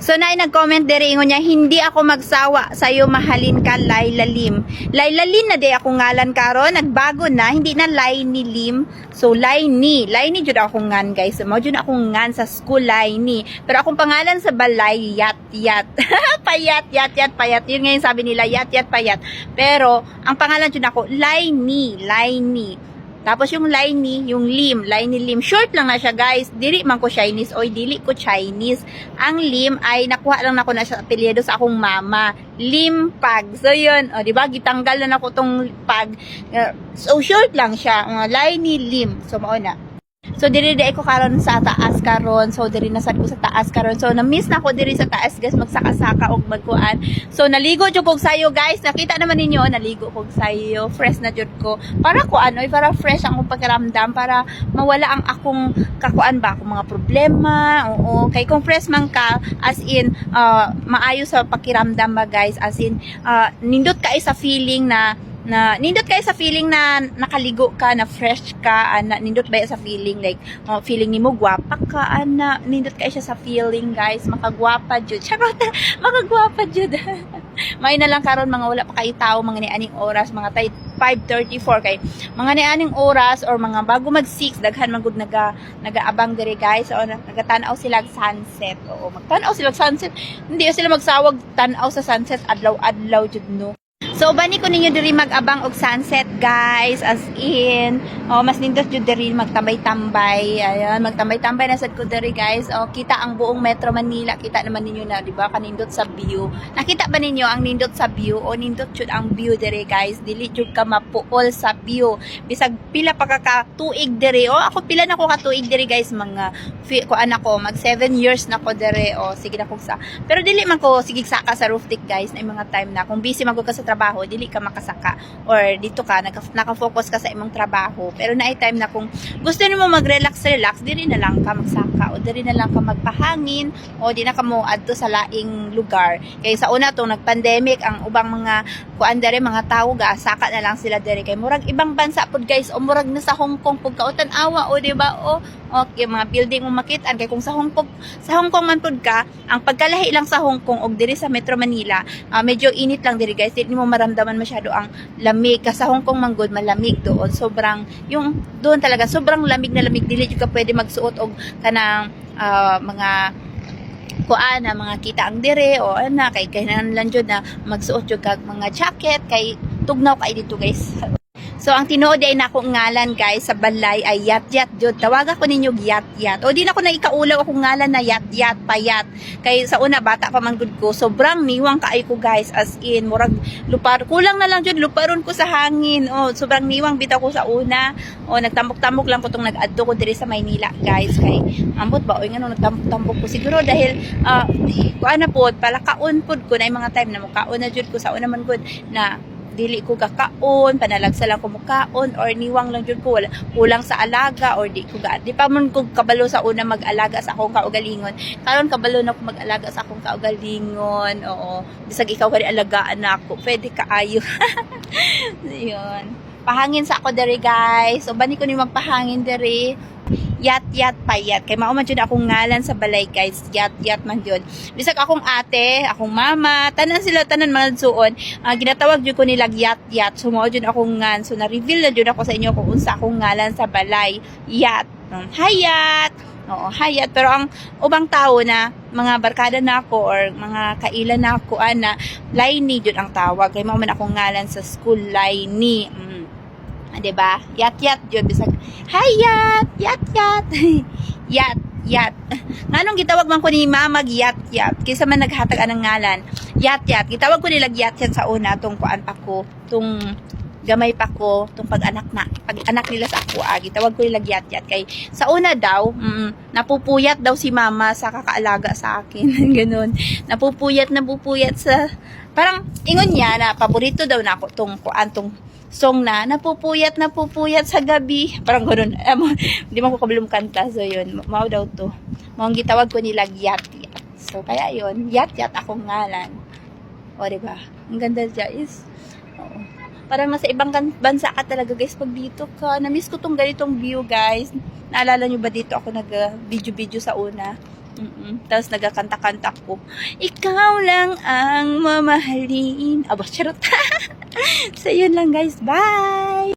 So na nag-comment diri ingon niya, hindi ako magsawa sayo mahalin ka Laila Lim. Laila Lim na di ako ngalan karon, nagbago na, hindi na Laini Lim. So Laini jud ako ngan guys. Mo jud ako ngan sa school Laini. Pero akong pangalan sa balay Yat. Payat Payat. Yun nga yung sabi nila Yat Payat. Pero ang pangalan jud ako Laini. Tapos yung Laini, yung Laini Lim. Short lang na siya guys. Dili man ko Chinese. Oy, dili ko Chinese. Ang Lim ay nakuha lang ako na siya apelyido sa akong mama. Lim Pag. So yun. O, diba? Gitanggal na ako tong Pag. So short lang siya. Laini Lim. So mauna. So diri ko karon sa taas karon. So diri nasad ko sa taas karon. So na-miss na ako diri sa taas guys, magsaka-saka og magkuan. So naligo jud kog sayo guys. Nakita naman ninyo naligo kog sayo. Fresh na jud ko. Para kuan oy, para fresh ang pagkaramdam, para mawala ang akong kakuan ba, akong mga problema. Oo, kay kung fresh man ka as in maayo sa pakiramdam ba guys, as in nindot ka sa feeling na nindot kayo sa feeling na nakaligo ka, na fresh ka, nindot ba sa feeling like feeling nimo gwapa ka, nindot kayo siya sa feeling guys, makagwapa jud. Charot, makagwapa jud. May na lang karon mga wala pa kayo tao, mga nianing oras, mga 5:34 kay mga nianing oras or mga bago mag 6 daghan man gud nagaabang diri guys. So nagatanaw sila og sunset. Oo, magtanaw sila og sunset. Hindi sila magsawag tanaw sa sunset adlaw jud no. So bani ko ninyo diri mag-abang og sunset guys, as in mas nindot jud diri magtambay-tambay. Ayan, magtambay-tambay na sad ko diri guys. Kita ang buong Metro Manila, kita naman ninyo na di ba kanindot sa view. Nakita ba ninyo ang nindot sa view? O nindot jud ang view diri guys, dili jud ka mapuol sa view. Bisag pila pa ka tuig diri. Ako pila na ko ka tuig diri guys, mga kuan ako mag 7 years na ko diri. Sige na ko sa. Pero dili man ko sige saka sa roof deck guys, na mga time na kung busy man ko ka sa trabaho, dili ka makasaka or dito ka naka-focus ka sa imong trabaho. Pero naay time na kung gusto nimo mag-relax, diri na lang ka magsaka o diri na lang ka magpahangin o di na ka mo adto sa laing lugar. Kay sa una tong nag-pandemic, ang ubang mga kuan diri mga tawo saka na lang sila diri kay murag ibang bansa pud guys, o murag na sa Hong Kong pud kautan awa o di ba okay, mga building mo makit-an kay kung sa Hong Kong man pud ka, ang pagkalahi lang sa Hong Kong og diri sa Metro Manila, medyo init lang diri guys. Di mo maramdaman masyado ang lamig. Kasi sa Hong Kong man gud malamig doon. Sobrang yung doon talaga sobrang lamig na lamig, dili jud ka pwede magsuot og kanang mga kuan na mga kita ang dire o kay kinahanglan jud na magsuot jud kag mga jacket kay tugnaw kay dito guys. So, ang tinuod ay nako ngalan guys sa balay ay Yat jud. Tawaga ko ninyo Yat. O di na ko na ikaulaw akong ngalan na Yat Payat. Kay sa una bata pa man gud ko, sobrang niwang kaay ko guys, as in murag lupar. Kulang na lang jud luparon ko sa hangin. Sobrang niwang bitaw ko sa una. Nagtambok-tambok lang ko tong nag-adto ko diri sa Maynila guys. Kay ambot ba ngano nagtambok-tambok ko siguro dahil kuan na pod palakaon pod ko na mga time na mukaon na jud ko sa una man gud na dili ko kakaon, panalagsa lang ko mukaon or niwang lang jud ko, wala kulang sa alaga or di pa man ko kabalo sa una mag-alaga sa akong kaugalingon. Karon kabalo na ko mag-alaga sa akong kaugalingon. Oo, bisag ikaw kani alagaan na ako, pwede kaayo. Yun. Pahangin sa ako diri guys. So bani ko ni magpahangin diri. Yat Payat. Kay mao man jud akong ngalan sa balay guys. Yat man jud. Bisag akong ate, akong mama, tanan mga suon, ginatawag jud ko nila Yat. So mao jud akong ngan. So na-reveal na jud ako sa inyo kung unsa akong ngalan sa balay. Yat. Hayat. Oo, Hayat. Pero ang ubang tao na mga barkada na ako or mga kailan na ako Laini jud ang tawag. Kay mao man akong ngalan sa school Laini. Diba? Yat jud bisag Hayat, Yat. Yat. Nganong gitawag man ko ni mama Yat. Kaysa man naghatag anang ngalan. Yat. Gitawag ko nila Yat sa una tong kuan pa ko, tong gamay pa ko, tong pag-anak nila sa ako. Gitawag ko nila Yat. Kay sa una daw, napupuyat daw si mama sa kakaalaga sa akin. Ganun. Napupuyat sa parang ingon niya na paborito daw na ako tong kuan tong song na napupuyat sa gabi. Parang ganoon. Hindi mo ko kabilong kanta. So yun, mao daw to. Mao ang gitawag ko nila Yat. So kaya yun, Yat akong ngalan. O diba? Ang ganda guys. Oo. Parang nasa ibang bansa ka talaga guys pag dito ka. Na-miss ko tong ganitong view guys. Naalala nyo ba dito ako nag-video sa una? Tapos nagkakanta-kanta ko, ikaw lang ang mamahalin. Aba, charot. So, yun lang guys. Bye!